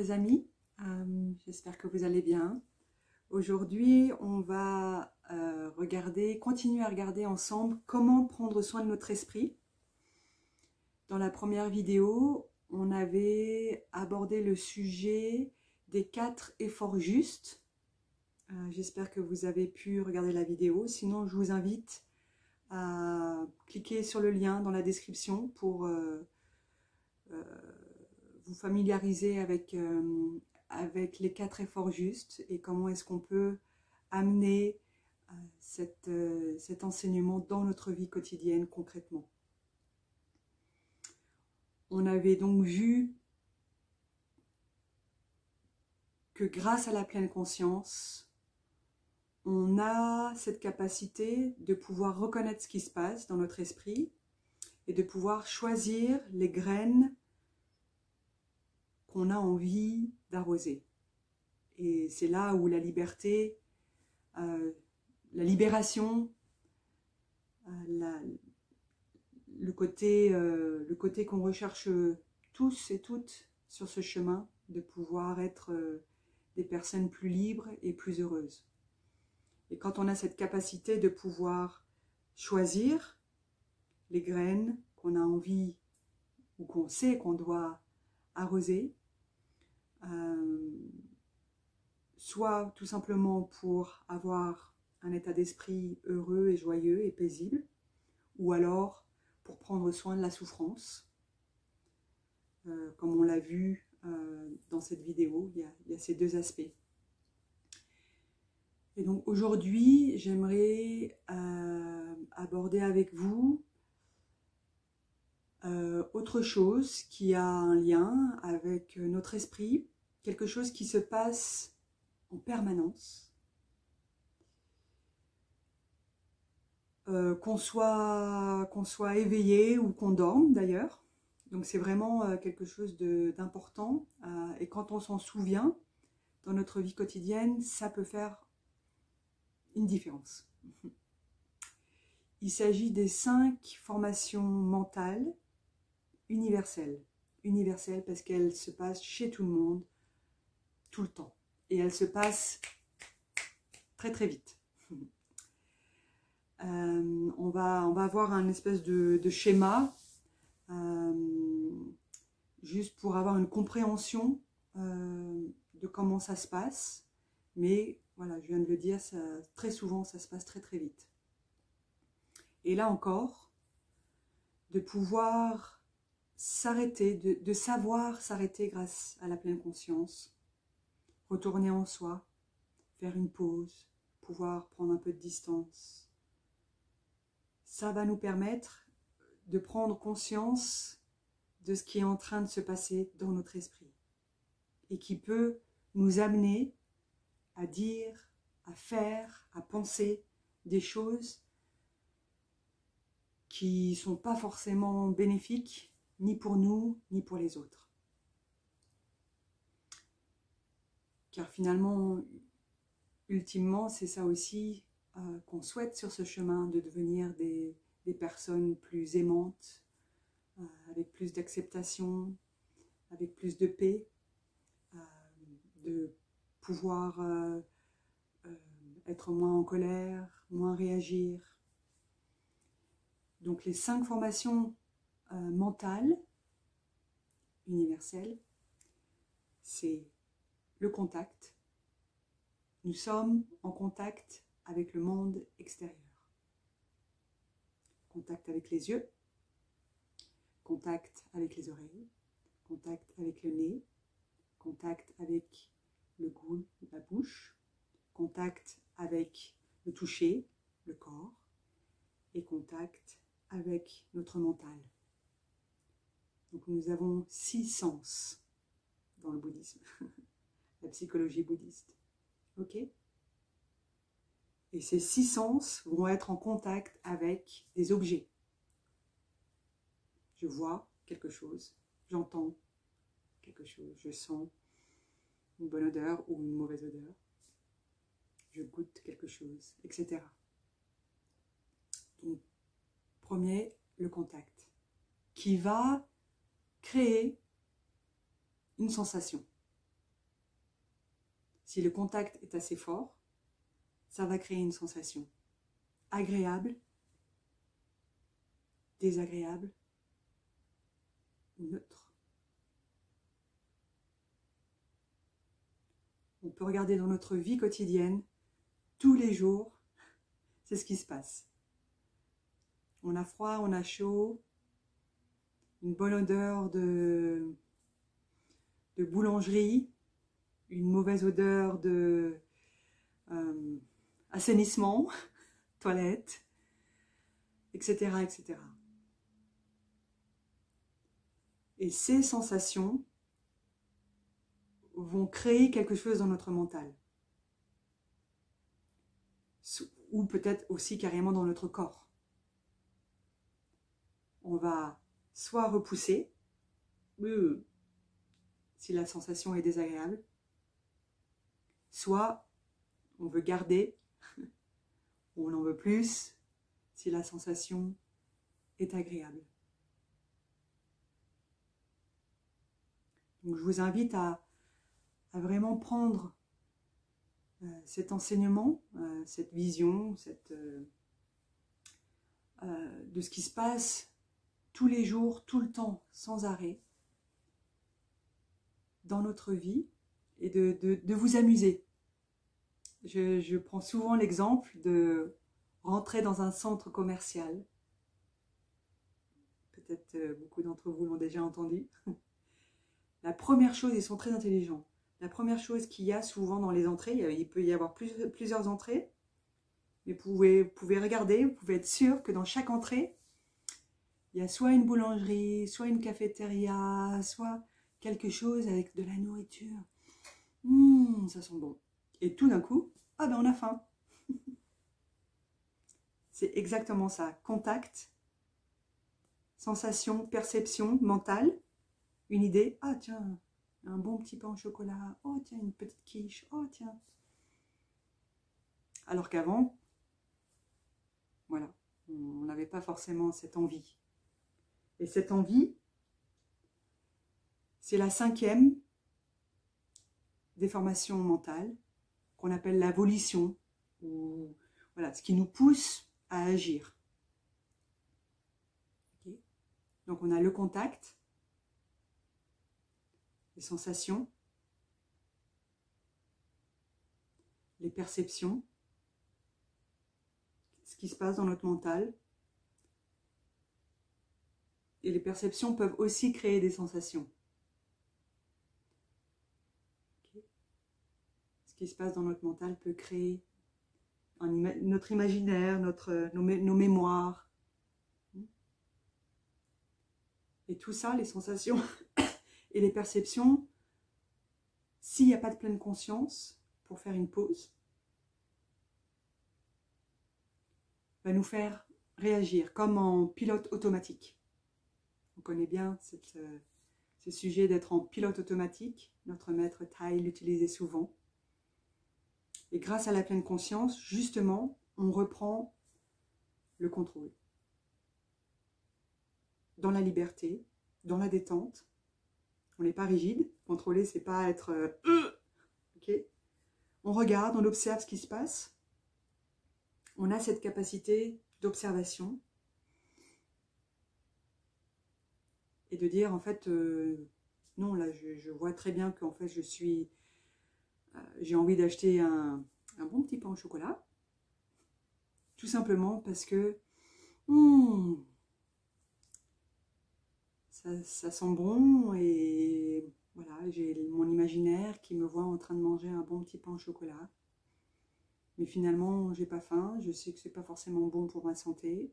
les amis, j'espère que vous allez bien. Aujourd'hui, on va continuer à regarder ensemble comment prendre soin de notre esprit. Dans la première vidéo, on avait abordé le sujet des 4 efforts justes. J'espère que vous avez pu regarder la vidéo. Sinon, je vous invite à cliquer sur le lien dans la description pour vous familiariser avec les 4 efforts justes et comment est-ce qu'on peut amener cet enseignement dans notre vie quotidienne concrètement. On avait donc vu que grâce à la pleine conscience, on a cette capacité de pouvoir reconnaître ce qui se passe dans notre esprit et de pouvoir choisir les graines qu'on a envie d'arroser. Et c'est là où la liberté, la libération, le côté qu'on recherche tous et toutes sur ce chemin, de pouvoir être des personnes plus libres et plus heureuses. Et quand on a cette capacité de pouvoir choisir les graines qu'on a envie ou qu'on sait qu'on doit arroser, soit tout simplement pour avoir un état d'esprit heureux et joyeux et paisible, ou alors pour prendre soin de la souffrance. Comme on l'a vu dans cette vidéo, il y a ces deux aspects. Et donc aujourd'hui, j'aimerais aborder avec vous autre chose qui a un lien avec notre esprit, quelque chose qui se passe en permanence, qu'on soit éveillé ou qu'on dorme d'ailleurs. Donc c'est vraiment quelque chose d'important et quand on s'en souvient dans notre vie quotidienne, ça peut faire une différence. Il s'agit des 5 formations mentales universelles. Universelles parce qu'elles se passent chez tout le monde, tout le temps. Et elles se passent très très vite. On va avoir un espèce de schéma juste pour avoir une compréhension de comment ça se passe. Mais voilà, je viens de le dire, très souvent ça se passe très très vite. Et là encore, de pouvoir s'arrêter, de savoir s'arrêter grâce à la pleine conscience, retourner en soi, faire une pause, pouvoir prendre un peu de distance. Ça va nous permettre de prendre conscience de ce qui est en train de se passer dans notre esprit et qui peut nous amener à dire, à faire, à penser des choses qui ne sont pas forcément bénéfiques ni pour nous, ni pour les autres. Car finalement, ultimement, c'est ça aussi qu'on souhaite sur ce chemin, de devenir des personnes plus aimantes, avec plus d'acceptation, avec plus de paix, de pouvoir être moins en colère, moins réagir. Donc les 5 formations mentales universelles, c'est le contact. Nous sommes en contact avec le monde extérieur. Contact avec les yeux, contact avec les oreilles, contact avec le nez, contact avec le goût, la bouche, contact avec le toucher, le corps, et contact avec notre mental. Donc nous avons 6 sens dans le bouddhisme, la psychologie bouddhiste. Ok ? Et ces 6 sens vont être en contact avec des objets. Je vois quelque chose, j'entends quelque chose, je sens une bonne odeur ou une mauvaise odeur, je goûte quelque chose, etc. Donc, premier, le contact, qui va créer une sensation. Si le contact est assez fort, ça va créer une sensation agréable, désagréable ou neutre. On peut regarder dans notre vie quotidienne, tous les jours, c'est ce qui se passe. On a froid, on a chaud, une bonne odeur de boulangerie, une mauvaise odeur de assainissement, toilette, etc., etc. Et ces sensations vont créer quelque chose dans notre mental. Ou peut-être aussi carrément dans notre corps. On va soit repousser, si la sensation est désagréable, soit on veut garder, ou on en veut plus, si la sensation est agréable. Donc je vous invite à vraiment prendre cet enseignement, cette vision, de ce qui se passe tous les jours, tout le temps, sans arrêt, dans notre vie, et de vous amuser. Je prends souvent l'exemple de rentrer dans un centre commercial. Peut-être beaucoup d'entre vous l'ont déjà entendu. La première chose, ils sont très intelligents. La première chose qu'il y a souvent dans les entrées, il peut y avoir plusieurs entrées, mais vous pouvez regarder, vous pouvez être sûr que dans chaque entrée, il y a soit une boulangerie, soit une cafétéria, soit quelque chose avec de la nourriture. Ça sent bon. Et tout d'un coup, ah ben on a faim. C'est exactement ça. Contact, sensation, perception mentale, une idée. Ah tiens, un bon petit pain au chocolat. Oh tiens, une petite quiche. Oh tiens. Alors qu'avant, voilà, on n'avait pas forcément cette envie. Et cette envie, c'est la 5e déformation mentale qu'on appelle la volition, ou voilà, ce qui nous pousse à agir. Okay. Donc on a le contact, les sensations, les perceptions, ce qui se passe dans notre mental. Et les perceptions peuvent aussi créer des sensations. Okay. Ce qui se passe dans notre mental peut créer notre imaginaire, nos mémoires. Et tout ça, les sensations et les perceptions, s'il n'y a pas de pleine conscience pour faire une pause, va nous faire réagir comme en pilote automatique. On connaît bien ce sujet d'être en pilote automatique. Notre maître Thay l'utilisait souvent. Et grâce à la pleine conscience, justement, on reprend le contrôle. Dans la liberté, dans la détente. On n'est pas rigide. Contrôler, c'est pas être... Okay. On regarde, on observe ce qui se passe. On a cette capacité d'observation. Et de dire, en fait, non, là, je vois très bien qu'en fait, j'ai envie d'acheter un bon petit pain au chocolat. Tout simplement parce que ça sent bon et voilà, j'ai mon imaginaire qui me voit en train de manger un bon petit pain au chocolat. Mais finalement, j'ai pas faim, je sais que c'est pas forcément bon pour ma santé.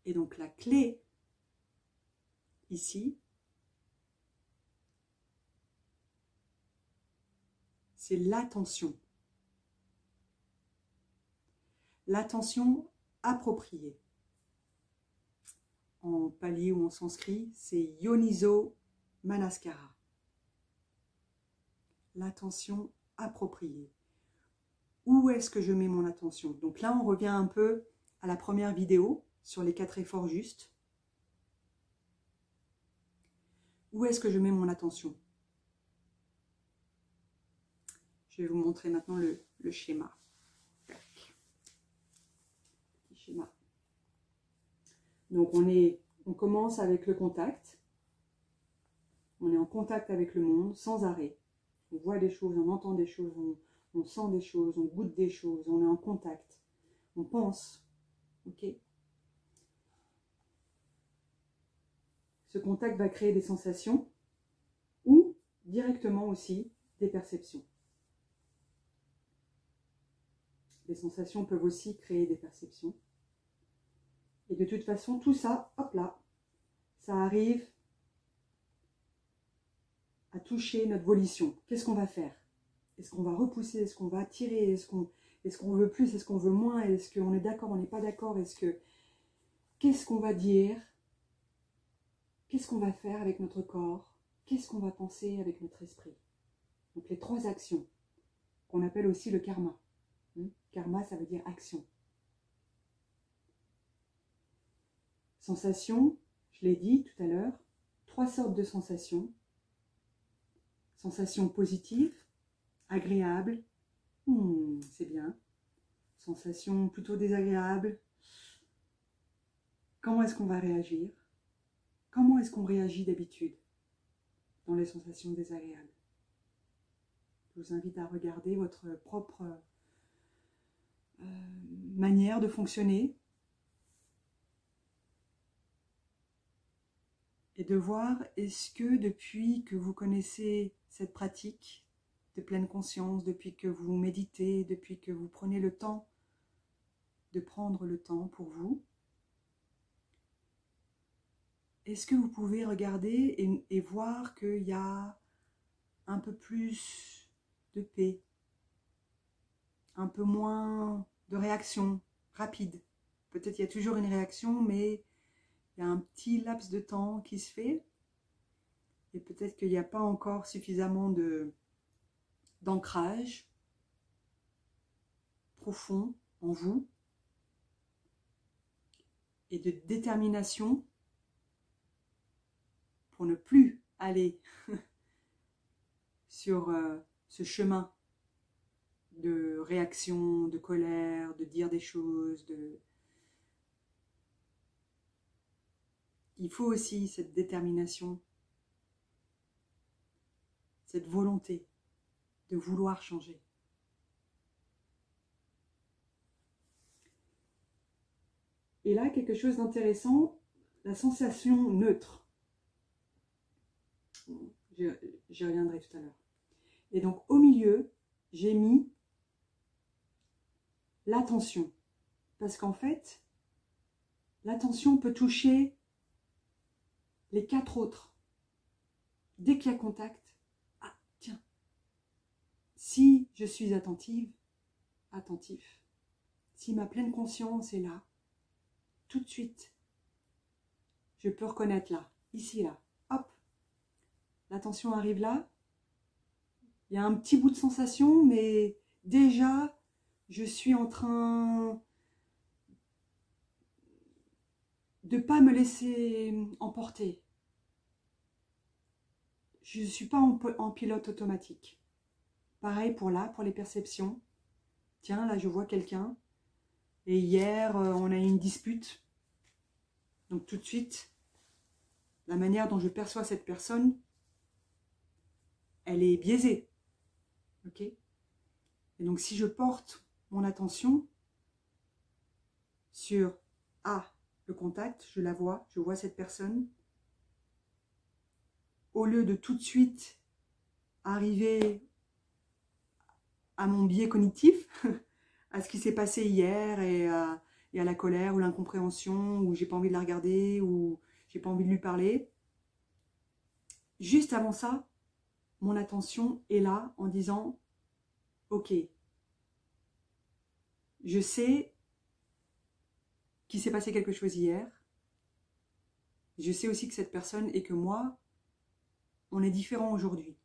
Et donc la clé ici, c'est l'attention. L'attention appropriée. En pali ou en sanskrit, c'est Yoniso Manaskara. L'attention appropriée. Où est-ce que je mets mon attention? Donc là, on revient un peu à la première vidéo sur les 4 efforts justes. Où est-ce que je mets mon attention? Je vais vous montrer maintenant le schéma. Tac. Petit schéma. Donc on commence avec le contact. On est en contact avec le monde sans arrêt. On voit des choses, on entend des choses, on sent des choses, on goûte des choses, on est en contact. On pense. Ok. Ce contact va créer des sensations ou directement aussi des perceptions. Les sensations peuvent aussi créer des perceptions. Et de toute façon, tout ça, hop là, ça arrive à toucher notre volition. Qu'est-ce qu'on va faire? Est-ce qu'on va repousser? Est-ce qu'on va attirer? Est-ce qu'on veut plus? Est-ce qu'on veut moins? Est-ce qu'on est d'accord? On n'est pas d'accord? Qu'est-ce qu'on va dire? Qu'est-ce qu'on va faire avec notre corps? Qu'est-ce qu'on va penser avec notre esprit? Donc les 3 actions, qu'on appelle aussi le karma. Karma, ça veut dire action. Sensations, je l'ai dit tout à l'heure, 3 sortes de sensations. Sensations positives, agréables, c'est bien. Sensations plutôt désagréables, comment est-ce qu'on va réagir? Comment est-ce qu'on réagit d'habitude dans les sensations désagréables? Je vous invite à regarder votre propre manière de fonctionner et de voir est-ce que depuis que vous connaissez cette pratique de pleine conscience, depuis que vous méditez, depuis que vous prenez le temps de prendre le temps pour vous, est-ce que vous pouvez regarder et voir qu'il y a un peu plus de paix, un peu moins de réaction rapide? Peut-être il y a toujours une réaction, mais il y a un petit laps de temps qui se fait. Et peut-être qu'il n'y a pas encore suffisamment d'ancrage profond en vous et de détermination pour ne plus aller sur ce chemin de réaction, de colère, de dire des choses. Il faut aussi cette détermination, cette volonté de vouloir changer. Et là, quelque chose d'intéressant, la sensation neutre. J'y reviendrai tout à l'heure. Et donc, au milieu, j'ai mis l'attention. Parce qu'en fait, l'attention peut toucher les 4 autres. Dès qu'il y a contact, ah, tiens, si je suis attentive, attentif, si ma pleine conscience est là, tout de suite, je peux reconnaître là, ici, là, hop, l'attention arrive là, il y a un petit bout de sensation, mais déjà, je suis en train de ne pas me laisser emporter. Je ne suis pas en pilote automatique. Pareil pour les perceptions. Tiens, là, je vois quelqu'un. Et hier, on a eu une dispute. Donc tout de suite, la manière dont je perçois cette personne, elle est biaisée. Ok? Et donc si je porte mon attention sur le contact, je la vois, je vois cette personne, au lieu de tout de suite arriver à mon biais cognitif, à ce qui s'est passé hier et à la colère ou l'incompréhension, ou j'ai pas envie de la regarder, ou j'ai pas envie de lui parler. Juste avant ça, mon attention est là en disant « Ok, je sais qu'il s'est passé quelque chose hier. Je sais aussi que cette personne et que moi, on est différents aujourd'hui. »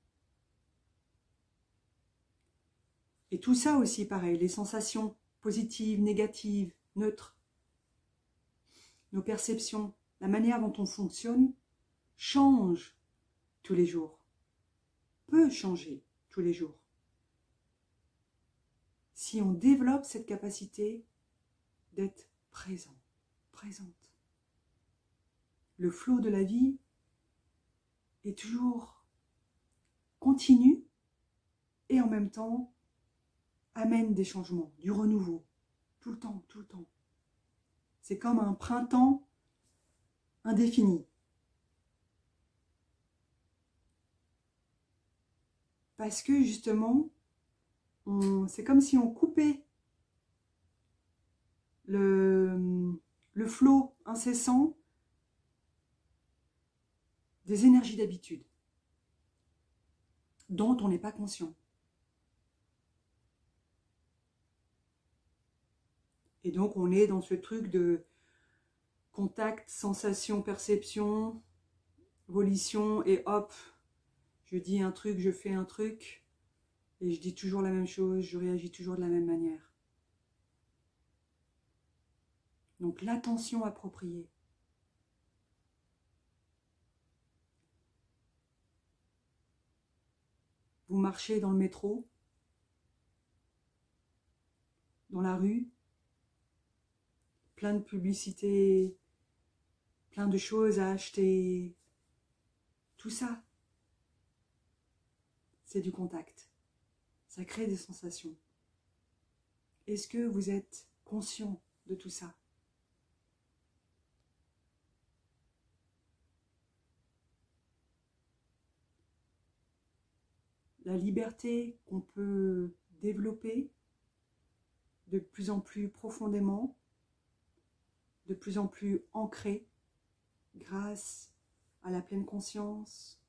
Et tout ça aussi, pareil, les sensations positives, négatives, neutres, nos perceptions, la manière dont on fonctionne, change tous les jours, peut changer tous les jours. si on développe cette capacité d'être présent, présente. Le flot de la vie est toujours continu et en même temps amène des changements, du renouveau, tout le temps, tout le temps. C'est comme un printemps indéfini. Parce que justement, c'est comme si on coupait le flot incessant des énergies d'habitude, dont on n'est pas conscient. Et donc on est dans ce truc de contact, sensation, perception, volition, et hop, je dis un truc, je fais un truc, et je dis toujours la même chose, je réagis toujours de la même manière. Donc l'attention appropriée. Vous marchez dans le métro, dans la rue, plein de publicités, plein de choses à acheter, tout ça, c'est du contact. Ça crée des sensations. Est-ce que vous êtes conscient de tout ça? La liberté qu'on peut développer de plus en plus profondément, de plus en plus ancrée, grâce à la pleine conscience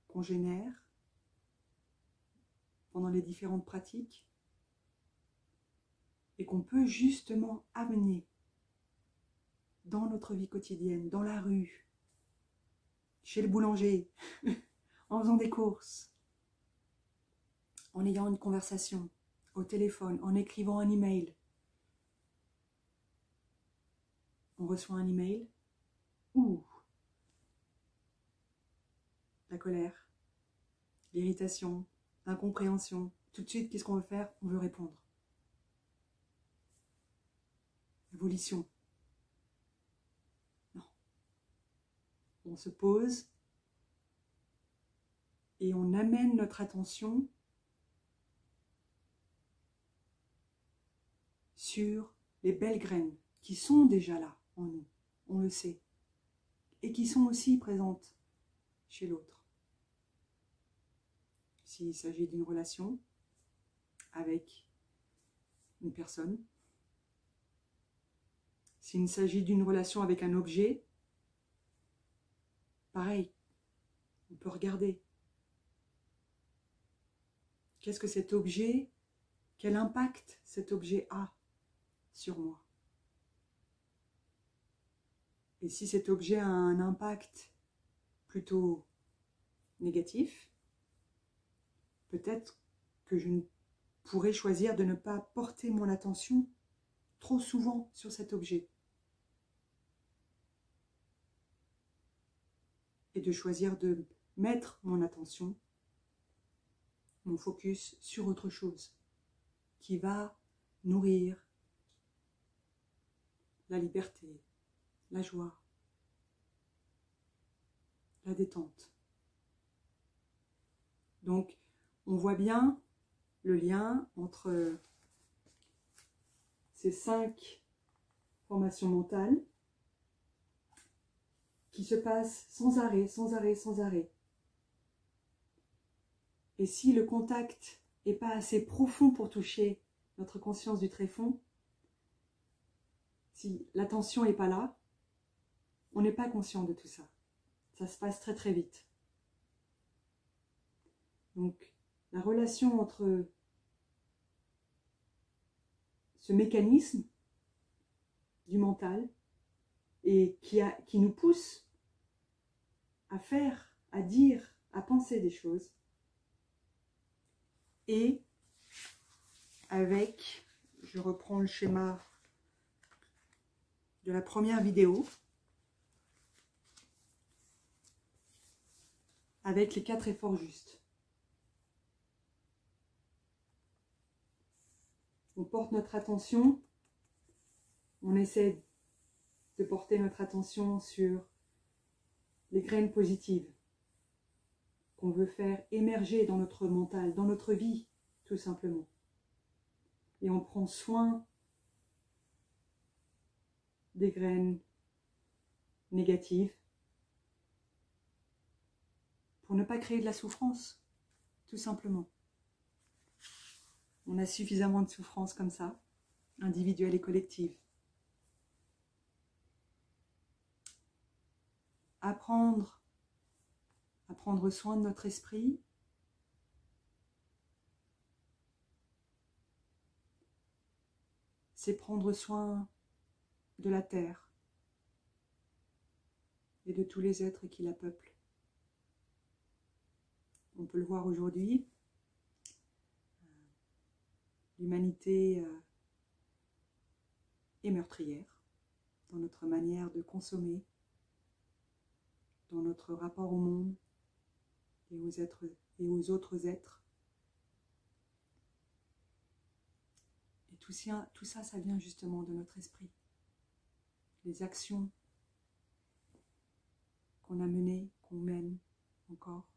qu'on génère pendant les différentes pratiques, et qu'on peut justement amener dans notre vie quotidienne, dans la rue, chez le boulanger, en faisant des courses, en ayant une conversation, au téléphone, en écrivant un email. On reçoit un email, la colère, l'irritation, l'incompréhension. Tout de suite, qu'est-ce qu'on veut faire? On veut répondre. Volition. Non. On se pose et on amène notre attention sur les belles graines qui sont déjà là en nous, on le sait, et qui sont aussi présentes chez l'autre. S'il s'agit d'une relation avec une personne, s'il s'agit d'une relation avec un objet, pareil, on peut regarder. Qu'est-ce que cet objet, quel impact cet objet a sur moi? Et si cet objet a un impact plutôt négatif, peut-être que je pourrais choisir de ne pas porter mon attention trop souvent sur cet objet. Et de choisir de mettre mon attention, mon focus sur autre chose qui va nourrir la liberté, la joie, la détente. Donc, on voit bien le lien entre ces 5 formations mentales qui se passent sans arrêt, sans arrêt, sans arrêt. Et si le contact n'est pas assez profond pour toucher notre conscience du tréfonds, si l'attention n'est pas là, on n'est pas conscient de tout ça. Ça se passe très très vite. Donc, la relation entre ce mécanisme du mental et qui nous pousse à faire, à dire, à penser des choses, et avec, je reprends le schéma de la première vidéo, avec les 4 efforts justes. on porte notre attention, on essaie de porter notre attention sur les graines positives qu'on veut faire émerger dans notre mental, dans notre vie, tout simplement. Et on prend soin des graines négatives pour ne pas créer de la souffrance, tout simplement. On a suffisamment de souffrance comme ça, individuelle et collective. Apprendre à prendre soin de notre esprit, c'est prendre soin de la terre et de tous les êtres qui la peuplent. On peut le voir aujourd'hui, l'humanité est meurtrière dans notre manière de consommer, dans notre rapport au monde et aux êtres et aux autres êtres. Et tout ça, ça vient justement de notre esprit. Les actions qu'on a menées, qu'on mène encore,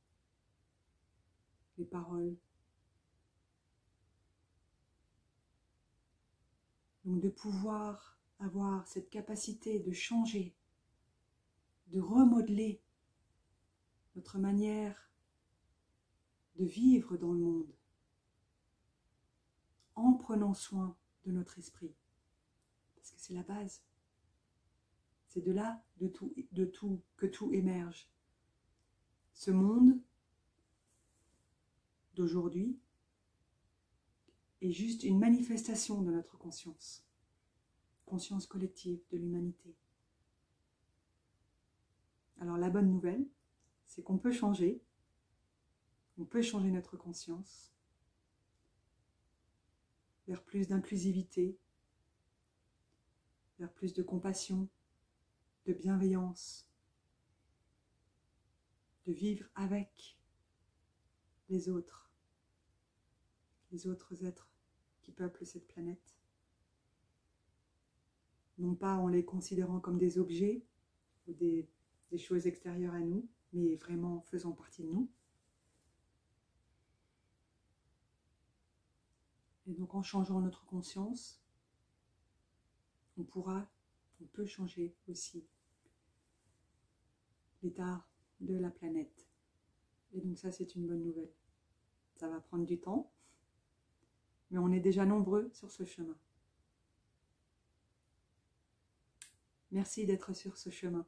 les paroles. Donc de pouvoir avoir cette capacité de changer, de remodeler notre manière de vivre dans le monde en prenant soin de notre esprit. Parce que c'est la base. C'est de là que tout émerge. Ce monde d'aujourd'hui est juste une manifestation de notre conscience collective de l'humanité. Alors la bonne nouvelle, c'est qu'on peut changer notre conscience vers plus d'inclusivité, vers plus de compassion, de bienveillance, de vivre avec les autres êtres qui peuplent cette planète. Non pas en les considérant comme des objets ou des choses extérieures à nous, mais vraiment faisant partie de nous. Et donc en changeant notre conscience, on peut changer aussi l'état de la planète. Et donc ça, c'est une bonne nouvelle. Ça va prendre du temps, mais on est déjà nombreux sur ce chemin. Merci d'être sur ce chemin.